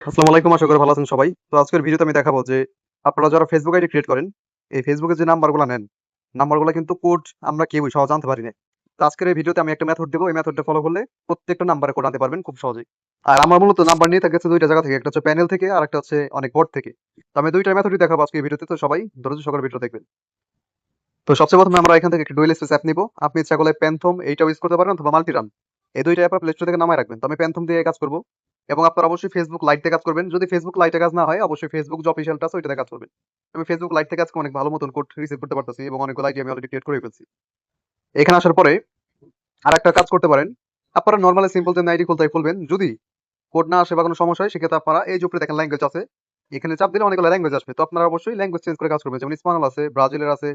আসসালামু আলাইকুম। আশা করি ভালো আছেন সবাই। তো আজকের ভিডিওতে আমি দেখাবো যে আপনারা যারা Facebook আইডি ক্রিয়েট করেন, এই Facebook এর যে নাম্বারগুলা নেন, নাম্বারগুলা কিন্তু কোড আমরা কেউই সহজে আনতে পারি না। তো আজকের এই ভিডিওতে আমি একটা মেথড দেব। এই মেথডটা ফলো করলে প্রত্যেকটা নাম্বারে কোড আনতে পারবেন খুব সহজেই। আর আমার মূলত নাম্বার নিয়ে থাকে হচ্ছে ২ টা জায়গা থেকে। একটা হচ্ছে প্যানেল থেকে আরেকটা হচ্ছে অনেক বোর্ড থেকে। তো আমি ২ টা মেথডই দেখাবো আজকে এই ভিডিওতে। তো সবাই ধৈর্য সহকারে ভিডিও দেখবেন। তো সবচেয়ে প্রথমে আমরা এখান থেকে একটা ডুয়েল স্পেস অ্যাপ নিবো। আপনি ইচ্ছা করলে প্যান্থম এইটাও ইউজ করতে পারেন অথবা মাল্টিরান। এই ২ টা অ্যাপ প্লে স্টোর থেকে নামায় রাখবেন। তো আমি প্যান্থম দিয়ে কাজ করব। এবং আপনারা অবশ্যই Facebook লাইট দিয়ে কাজ করবেন। যদি Facebook লাইটে কাজ না হয় অবশ্যই Facebook যে অফিসিয়ালটা আছে ওইটাতে কাজ করবেন। আমি Facebook লাইট থেকে আজকে অনেক ভালো মতন কোড রিসিভ করতে পারতেছি এবং অনেকগুলো আইডি আমি অলরেডি ক্রিয়েট করে ফেলছি। এখানে আসার পরে আরেকটা কাজ করতে পারেন। আপনারা নরমালি সিম্পল যে আইডি খুলবেন। যদি কোড না আসে বা কোনো সমস্যা হয় সেক্ষেত্রে আপনারা এই যে উপরে দেখেন ল্যাঙ্গুয়েজ আছে। এখানে চাপ দিলে অনেকগুলো ল্যাঙ্গুয়েজ আসবে। তো আপনারা অবশ্যই ল্যাঙ্গুয়েজ চেঞ্জ করে কাজ করবেন। যেমন স্প্যানিশ আছে, ব্রাজিলের আছে,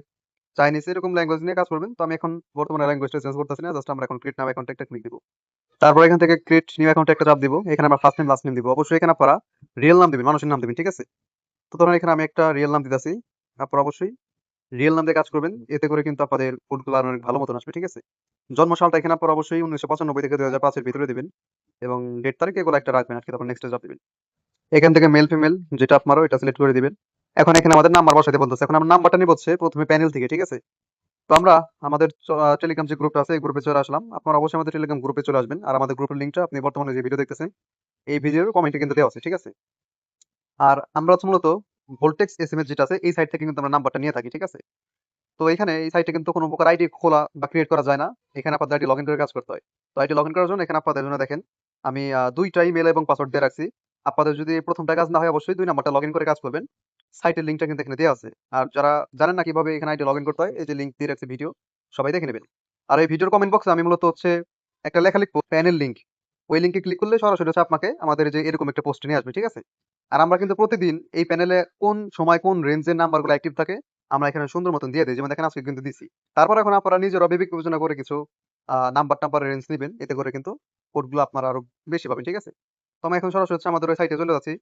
চাইনিজ এরকম ল্যাঙ্গুয়েজ নিয়ে কাজ করবেন। তো আমি এখন বর্তমানে ল্যাঙ্গুয়েজটা চেঞ্জ করতেছি না। জাস্ট আমরা এখন ক্রিয়েট নাও অ্যাকাউন্টে একটা ক্লিক দিব। তারপর এখান থেকে ক্রিয়েট নিউ অ্যাকাউন্টে একটা চাপ দিব। এখানে আমরা ফার্স্ট নেম লাস্ট নেম দিব। অবশ্যই এখানে আপনারা রিয়েল নাম দিবেন, মানুষের নাম দিবেন, ঠিক আছে? তো ধরুন এখানে আমি একটা রিয়েল নাম দিতেছি। আপনারা অবশ্যই রিয়েল নাম দিয়ে কাজ করবেন। এতে করে কিন্তু আপনাদের কোডগুলো আরো অনেক ভালো মতন আসবে, ঠিক আছে? জন্ম সালটা এখানে আপনারা অবশ্যই 1995 থেকে 2005 এর ভিতরে দিবেন এবং ডেট তারিখ এগুলো একটা রাখবেন আরকি। তারপর নেক্সট এ চাপ দিবেন। এখান থেকে মেল ফিমেল যেটা আপনারও এটা সিলেক্ট করে দিবেন। এখন এখানে আমাদের নাম্বার বসাইতে বলতেছে। এখন আমরা নাম্বারটা নিব হচ্ছে প্রথমে প্যানেল থেকে, ঠিক আছে? তো আমরা আমাদের টেলিগ্রাম যে গ্রুপটা আছে এই গ্রুপে চলে আসলাম। আপনারা অবশ্যই আমাদের টেলিগ্রাম গ্রুপে চলে আসবেন। আর আমাদের গ্রুপের লিংকটা আপনি বর্তমানে যে ভিডিও দেখতেছেন এই ভিডিওর কমেন্টে কিন্তু দেওয়া আছে, ঠিক আছে? আর আমরা হচ্ছে মূলত ভোল্টেক্স এসএমএস যেটা আছে এই সাইট থেকে কিন্তু আমরা নাম্বারটা নিয়ে থাকি, ঠিক আছে? তো এখানে এই সাইটে কিন্তু কোনো প্রকার আইডি খোলা বা ক্রিয়েট করা যায় না। এখানে আপনাদের আইডি লগইন করে কাজ করতে হয়। তো আইডি লগইন করার জন্য এখানে আপনাদের জন্য দেখেন আমি ২ টা ইমেইল এবং পাসওয়ার্ড দিয়ে রাখছি। আপনাদের যদি ১ম টা কাজ না হয় অবশ্যই ২ নাম্বারটা লগইন করে কাজ করবেন। সাইটের লিংকটা কিন্তু এখানে দেয়া আছে। আর যারা জানেন না কিভাবে এখানে আইডি লগইন করতে হয় এই যে লিংক দিয়ে রাখছি ভিডিও সবাই দেখে নেবেন। আর এই ভিডিওর কমেন্ট বক্সে আমি মূলত হচ্ছে একটা লেখা লিখবো প্যানেল লিংক। ওই লিংকে ক্লিক করলে সরাসরি হচ্ছে আপনাকে আমাদের যে এরকম একটা পোস্টে নিয়ে আসবে, ঠিক আছে? আর আমরা কিন্তু প্রতিদিন এই প্যানেলে কোন সময় কোন রেঞ্জের নাম্বারগুলো অ্যাক্টিভ থাকে আমরা এখানে সুন্দর মতন দিয়ে দেই। যেমন দেখেন আজকে কিন্তু দিছি। তারপর এখন আপনারা নিজেরা বিবেক বিবেচনা করে কিছু নাম্বারের রেঞ্জ নিবেন। এতে করে কিন্তু কোডগুলো আপনারা আরো বেশি পাবেন, ঠিক আছে? তো আমি এখন সরাসরি হচ্ছে আমাদের ওই সাইটে চলে যাচ্ছি।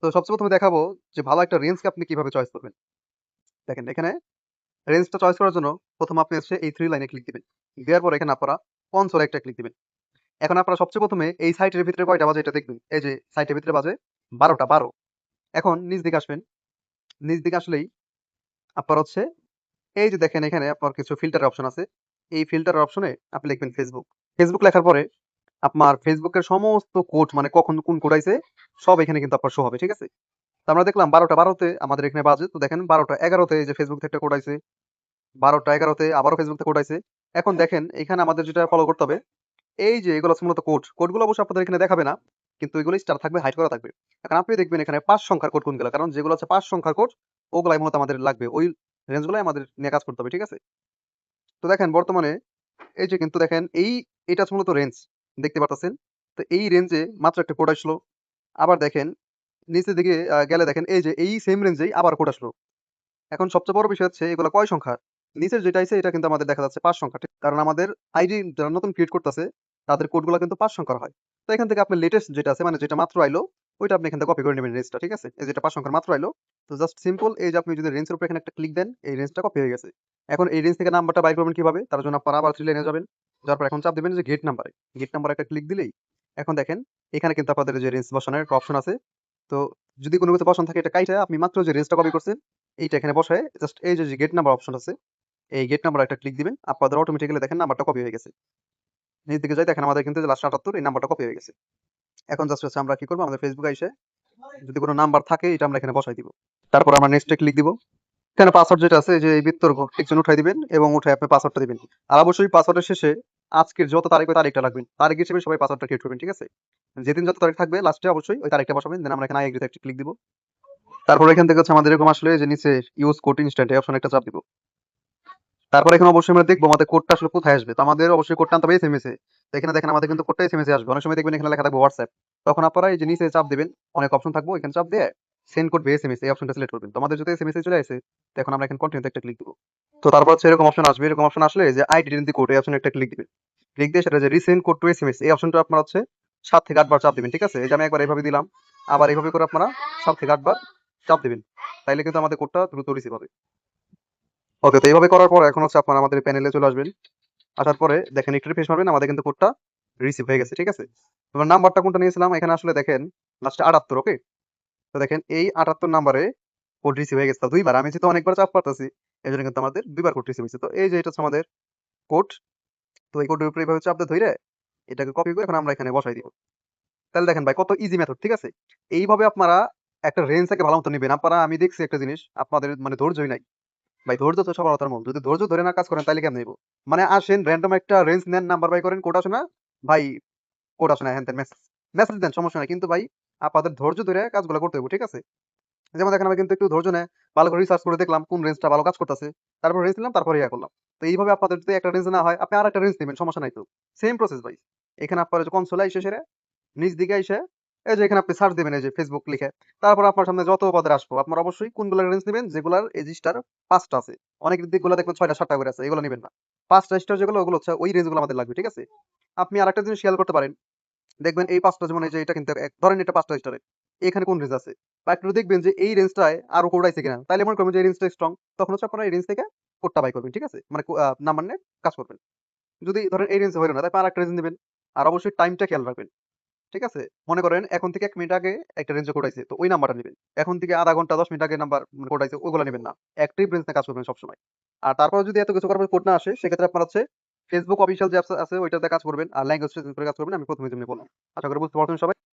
তো সবচেয়ে ১ম এ দেখাবো যে ভালো একটা রেঞ্জকে আপনি কিভাবে চয়েস করবেন। দেখেন এখানে রেঞ্জটা চয়েস করার জন্য ১ম আপনি হচ্ছে এই 3 লাইনে ক্লিক দিবেন। দেওয়ার পর এখানে আপনারা কনসোল একটা ক্লিক দিবেন। এখন আপনারা সবচেয়ে ১ম এ এই সাইটের ভিতরে কয়টা বাজে এটা দেখবেন। এই যে সাইটের ভিতরে বাজে ১২ টা। এখন নিচ দিকে আসবেন। নিচ দিকে আসলেই আপনার হচ্ছে এই যে দেখেন এখানে আপনার কিছু ফিল্টারের অপশন আছে। এই ফিল্টারের অপশনে আপনি লিখবেন Facebook। Facebook লেখার পরে আপনার Facebook এর সমস্ত কোড মানে কখন কোন কোড আইছে সব এখানে কিন্তু আপনার শো হবে, ঠিক আছে? তো আমরা দেখলাম ১২টা ১২ তে আমাদের এখানে বাজে। তো দেখেন ১২টা ১১ তে এই যে Facebook থেকে একটা কোড আইছে। ১২টা ১১ তে আবারও Facebook থেকে কোড আইছে। এখন দেখেন এখানে আমাদের যেটা ফলো করতে হবে, এই যে এগুলো হচ্ছে মূলত কোড। কোডগুলো অবশ্য আপনাদের এখানে দেখাবে না। কিন্তু এগুলো স্টার থাকবে, হাইড করা থাকবে। এখন আপনি দেখবেন এখানে ৫ সংখ্যার কোড কোনগুলা। কারণ যেগুলো হচ্ছে ৫ সংখ্যার কোড ওগুলাই মূলত আমাদের লাগবে। ওই রেঞ্জগুলাই আমাদের নিয়ে কাজ করতে হবে, ঠিক আছে? তো দেখেন বর্তমানে এই যে কিন্তু দেখেন এটা হচ্ছে মূলত রেঞ্জ। দেখতে পারতেছেন? তো এই রেঞ্জে মাত্র একটা কোড আসলো। আবার দেখেন নিচের দিকে গেলে দেখেন এই যে এই সেম রেঞ্জেই আবার কোড আসলো। এখন সবচেয়ে বড় বিষয় হচ্ছে এগুলা কয় সংখ্যার? নিচের যেটা আইছে এটা কিন্তু আমাদের দেখা যাচ্ছে ৫ সংখ্যা। ঠিক? কারণ আমাদের আইডি যারা নতুন ক্রিয়েট করতেছে তাদের কোডগুলা কিন্তু ৫ সংখ্যার হয়। তো এখান থেকে আপনি লেটেস্ট যেটা আছে মানে যেটা মাত্র আইলো ওইটা আপনি এখান থেকে কপি করে নেবেন রেঞ্জটা, ঠিক আছে? এই যেটা ৫ সংখ্যার মাত্র আইলো। তো জাস্ট সিম্পল এই যে আপনি যদি রেঞ্জের উপর এখানে একটা ক্লিক দেন এই রেঞ্জটা কপি হয়ে গেছে। এখন এই রেঞ্জ থেকে নাম্বারটা বাইর করবেন কিভাবে? তার জন্য আপনারা আবার 3 লাইনে যাবেন। যাওয়ার পর এখন চাপ দিবেন যে গেট নাম্বারে। গেট নাম্বারে একটা ক্লিক দিলেই এখন দেখেন এখানে কিন্তু আপনাদের যে রেঞ্জ বসানোর একটা অপশন আছে। তো যদি কোনো কিছু পছন্দ থাকে এটা কাইটা আপনি মাত্র যে রেঞ্জটা কপি করছেন এইটা এখানে বসায় জাস্ট এই যে গেট নাম্বার অপশন আছে এই গেট নাম্বার একটা ক্লিক দিবেন আপনাদের অটোমেটিক্যালি দেখেন নাম্বারটা কপি হয়ে গেছে। নিচ দিকে যাই দেখেন আমাদের কিন্তু যে লাস্ট ৭৮ এই নাম্বারটা কপি হয়ে গেছে। এখন জাস্ট হচ্ছে আমরা কি করব আমাদের ফেসবুকে এসে যদি কোনো নাম্বার থাকে এটা আমরা এখানে বসাই দিব। তারপর আমরা নেক্সটে ক্লিক দিব। এখানে পাসওয়ার্ড যেটা আছে এই যে এই বৃত্তর টিকচিহ্ন উঠাই দিবেন এবং উঠায় আপনি পাসওয়ার্ডটা দিবেন। আর অবশ্যই পাসওয়ার্ডের শেষে আজকের যত তারিখ ওই তারিখটা রাখবেন। তারিখ হিসেবে সবাই পাসওয়ার্ডটা ক্রিয়েট করবেন, ঠিক আছে? যেদিন যত তারিখ থাকবে লাস্টে অবশ্যই ওই তারিখটা বসাবেন। দেন আমরা এখানে আই এগ্রিতে একটা ক্লিক দিব। তারপর এখান থেকে হচ্ছে আমাদের এরকম আসলে যে নিচে ইউজ কোড ইনস্ট্যান্ট এই অপশনে একটা চাপ দিব। তারপর এখানে অবশ্যই আমরা দেখবো আমাদের কোডটা আসলে কোথায় আসবে। তো আমাদের অবশ্যই কোডটা আনতে হবে এসএমএস এ। তো এখানে দেখেন আমাদের কিন্তু কোডটা এসএমএস এ আসবে। অনেক সময় দেখবেন এখানে লেখা থাকবে WhatsApp। তখন আপনারা এই যে নিচে চাপ দিবেন, অনেক অপশন থাকবে এখানে চাপ দিয়ে সেন্ড কোড বাই এসএমএস এই অপশনটা সিলেক্ট করবেন। তো আমাদের যদি এসএমএস এ চলে আসে, তো এখন আমরা এখানে কন্টিনিউ তে একটা ক্লিক দিব। তো তারপর হচ্ছে এরকম অপশন আসবে। এরকম অপশন আসলে এই যে আইডেন্টিটি কোড এই অপশনে একটা ক্লিক দিবেন। ক্লিক দিয়ে সেটা যে রিসেন্ড কোড টু এসএমএস এই অপশনটা আপনারা হচ্ছে ৭ থেকে ৮ বার চাপ দিবেন, ঠিক আছে? এই যে আমি একবার এভাবে দিলাম। আবার এভাবে করে আপনারা ৭ থেকে ৮ বার চাপ দিবেন। তাইলে কিন্তু আমাদের কোডটা দ্রুত রিসিভ হবে। ওকে, তো এইভাবে করার পর এখন হচ্ছে আপনারা আমাদের প্যানেলে চলে আসবেন। আসার পরে দেখেন একটু রিফ্রেশ মারবেন আমাদের কিন্তু কোডটা রিসিভ হয়ে গেছে, ঠিক আছে? এবার নাম্বারটা কোনটা নিয়েছিলাম এখানে আসলে দেখেন লাস্টে 78, ওকে? তো দেখেন এই 78 নাম্বারে কোড রিসিভ হয়ে গেছে। তো ২ বার। আমি যেহেতু অনেকবার চাপ পারতেছি, এজন্য কিন্তু আমাদের ২ বার কোড রিসিভ হইছে। তো এই যে এটা হচ্ছে আমাদের কোড। তো এই কোডের উপরে এভাবে চাপ দিয়ে ধইরে এটাকে কপি করে এখন আমরা এখানে বসাই দিব। তাহলে দেখেন ভাই কত ইজি মেথড, ঠিক আছে? এইভাবে আপনারা একটা রেঞ্জ থেকে ভালো মতো নিবেন। আপনারা আমি দেখছি একটা জিনিস, আপনাদের মানে ধৈর্যই নাই। ভাই ধৈর্য তো সবার কথার মূল। যদি ধৈর্য ধরে না কাজ করেন তাইলে কেমনে হইব? মানে আসেন র‍্যান্ডম একটা রেঞ্জ নেন, নাম্বার বাই করেন, কোড আসে না, ভাই কোড আসে না, হ্যান-ত্যান মেসেজ দেন, সমস্যা নাই। কিন্তু ভাই আপনাদের ধৈর্য ধরে কাজগুলো করতে হইব, ঠিক আছে? যেমন দেখেন আমি কিন্তু একটু ধৈর্য নেয় ভালো করে রিসার্চ করে দেখলাম কোন রেঞ্জটা ভালো কাজ করতেছে। তারপর রেঞ্জ নিলাম, তারপরে ইয়া করলাম। তো এইভাবে আপনাদের যদি একটা রেঞ্জ না হয়, আপনি আরেকটা রেঞ্জ নিবেন, সমস্যা নাই তো। সেম প্রসেস ভাই। এখানে আপনার ওই যে কনসোলে আইসা সেরে নিচ দিকে আইসা এই যে এখানে আপনি সার্চ দিবেন এই যে Facebook লিখে। তারপর আপনার সামনে যত উপাদান আসবো, আপনারা অবশ্যই কোনগুলার রেঞ্জ নিবেন যেগুলার এজি স্টার ৫ টা আছে। অনেক দিকগুলা দেখবেন ৬ টা ৭ টা করে আছে। এগুলো নিবেন না। ৫ টা স্টার যেগুলো ওগুলো হচ্ছে ওই রেঞ্জগুলো আমাদের লাগবে, ঠিক আছে? আপনি আরেকটা জিনিস খেয়াল করতে পারেন। দেখবেন এই ৫ টা যেমন এই যে এটা কিন্তু ধরেন এটা ৫ টা স্টারের। এখানে কোন রেঞ্জ আছে? বা একটু দেখবেন যে এই রেঞ্জটায় আরো কোড আইছে কিনা। তাইলে মনে করবেন যে এই রেঞ্জটা স্ট্রং। তখন হচ্ছে আপনারা এই রেঞ্জ থেকে কোডটা বাই করবেন, ঠিক আছে? মানে নাম্বার নিয়ে কাজ করবেন। যদি ধরেন এই রেঞ্জ হইল না, তারপর আরেকটা রেঞ্জ নিবেন। আর অবশ্যই টাইমটা খেয়াল রাখবেন। ঠিক আছে? মনে করেন এখন থেকে ১ মিনিট আগে একটা রেঞ্জে কোড আইছে। তো ওই নাম্বারটা নিবেন। এখন থেকে ০.৫ ঘন্টা ১০ মিনিট আগে নাম্বার কোড আইছে ওগুলা নিবেন না। অ্যাক্টিভ রেঞ্জ নিয়ে কাজ করবেন সবসময়। আর তারপরেও যদি এত কিছু করার পর কোড না আসে, সেক্ষেত্রে আপনার হচ্ছে Facebook অফিসিয়াল যে অ্যাপস আছে ওইটাতে কাজ করবেন। আর ল্যাঙ্গুয়েজ চেঞ্জ করে কাজ করবেন। আমি ১ম এ যেমনি বললাম। আশা করি বুঝতে পারছেন সবাই।